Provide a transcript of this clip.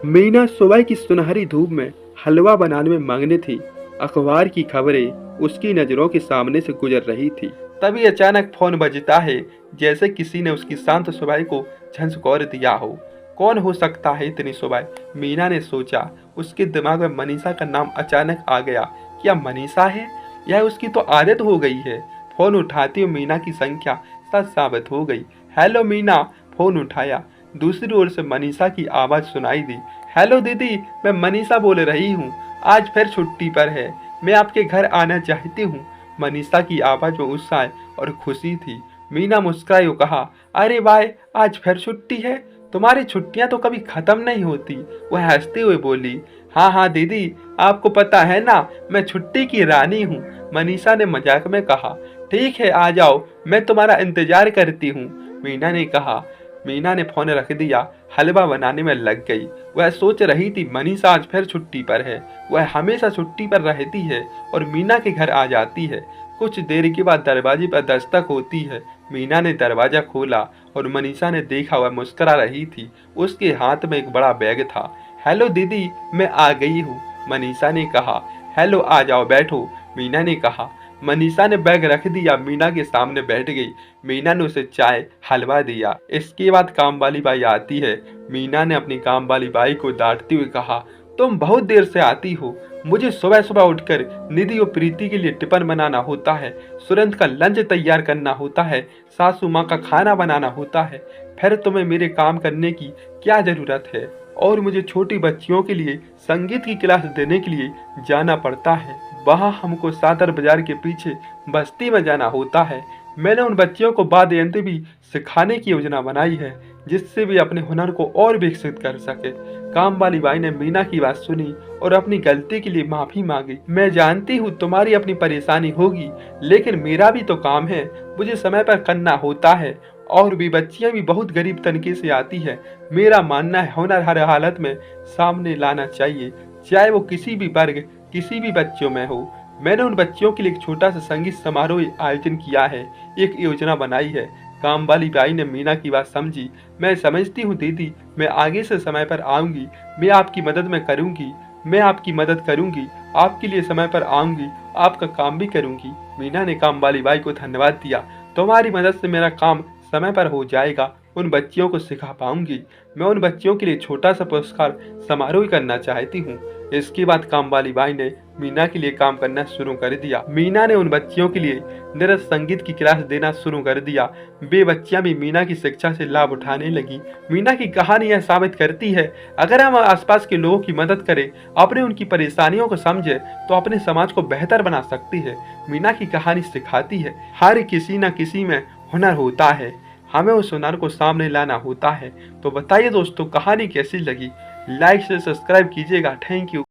मीना सुबह की सुनहरी धूप में हलवा बनाने में मगन थी। अखबार की खबरें उसकी नजरों के सामने से गुजर रही थी। तभी अचानक फोन बजता है, जैसे किसी ने उसकी शांत सुबह को झंझोर दिया हो। कौन हो सकता है इतनी सुबह, मीना ने सोचा। उसके दिमाग में मनीषा का नाम अचानक आ गया। क्या मनीषा है? यह उसकी तो आदत हो गई है। फोन उठाती हुई मीना की संख्या सच साबित हो गई। हेलो मीना। फोन उठाया। दूसरी ओर से मनीषा की आवाज़ सुनाई दी। हेलो दीदी, मैं मनीषा बोल रही हूँ। आज फिर छुट्टी पर है। मैं आपके घर आना चाहती हूँ। मनीषा की आवाज़ में उत्साह और खुशी थी। मीना मुस्कुराई और कहा, अरे वाह, आज फिर छुट्टी है। तुम्हारी छुट्टियाँ तो कभी ख़त्म नहीं होती। वह हंसते हुए बोली, हाँ हाँ दीदी, आपको पता है ना, मैं छुट्टी की रानी हूँ। मनीषा ने मजाक में कहा। ठीक है, आ जाओ, मैं तुम्हारा इंतजार करती हूँ, मीना ने कहा। मीना ने फोन रख दिया, हलवा बनाने में लग गई। वह सोच रही थी मनीषा आज फिर छुट्टी पर है। वह हमेशा छुट्टी पर रहती है और मीना के घर आ जाती है। कुछ देर के बाद दरवाजे पर दस्तक होती है। मीना ने दरवाजा खोला और मनीषा ने देखा वह मुस्कुरा रही थी। उसके हाथ में एक बड़ा बैग था। हेलो दीदी, मैं आ गई हूँ, मनीषा ने कहा। हेलो, आ जाओ बैठो, मीना ने कहा। मनीषा ने बैग रख दिया, मीना के सामने बैठ गई। मीना ने उसे चाय हलवा दिया। इसके बाद काम वाली बाई आती है। मीना ने अपनी काम वाली बाई को डांटते हुए कहा, तुम बहुत देर से आती हो। मुझे सुबह सुबह उठकर निधि और प्रीति के लिए टिफिन बनाना होता है, सुरंत का लंच तैयार करना होता है, सासू माँ का खाना बनाना होता है। फिर तुम्हें मेरे काम करने की क्या जरूरत है? और मुझे छोटी बच्चियों के लिए संगीत की क्लास देने के लिए जाना पड़ता है। वहाँ हमको सादर बाजार के पीछे बस्ती में जाना होता है। मैंने उन बच्चियों को वाद्य यंत्र भी सिखाने की योजना बनाई है, जिससे वे अपने हुनर को और विकसित कर सके। काम वाली बाई ने मीना की बात सुनी और अपनी गलती के लिए माफी मांगी। मैं जानती हूँ तुम्हारी अपनी परेशानी होगी, लेकिन मेरा भी तो काम है, मुझे समय पर करना होता है। और भी बच्चियां भी बहुत गरीब तरीके से आती है। मेरा मानना है हुनर हर हालत में सामने लाना चाहिए, चाहे वो किसी भी वर्ग, किसी भी बच्चों में हो। मैंने उन बच्चियों के लिए एक छोटा सा संगीत समारोह आयोजन किया है, एक योजना बनाई है। काम वाली बाई ने मीना की बात समझी। मैं समझती हूँ दीदी, मैं आगे से समय पर आऊंगी। मैं आपकी मदद में करूंगी। मैं आपकी मदद करूंगी, आपके लिए समय पर आऊंगी, आपका काम भी करूंगी। मीना ने काम वाली बाई को धन्यवाद दिया। तुम्हारी मदद से मेरा काम समय पर हो जाएगा, उन बच्चियों को सिखा पाऊंगी। मैं उन बच्चियों के लिए छोटा सा पुरस्कार समारोह करना चाहती हूँ। इसके बाद काम वाली बाई ने मीना के लिए काम करना शुरू कर दिया। मीना ने उन बच्चियों के लिए नृत्य संगीत की क्लास देना शुरू कर दिया। वे बच्चियां भी मीना की शिक्षा से लाभ उठाने लगी। मीना की कहानी यह साबित करती है, अगर हम आसपास के लोगों की मदद करें, अपने उनकी परेशानियों को समझे, तो अपने समाज को बेहतर बना सकती है। मीना की कहानी सिखाती है, हर किसी न किसी में हुनर होता है, हमें उस हुनर को सामने लाना होता है। तो बताइए दोस्तों, कहानी कैसी लगी? लाइक से सब्सक्राइब कीजिएगा। Thank you.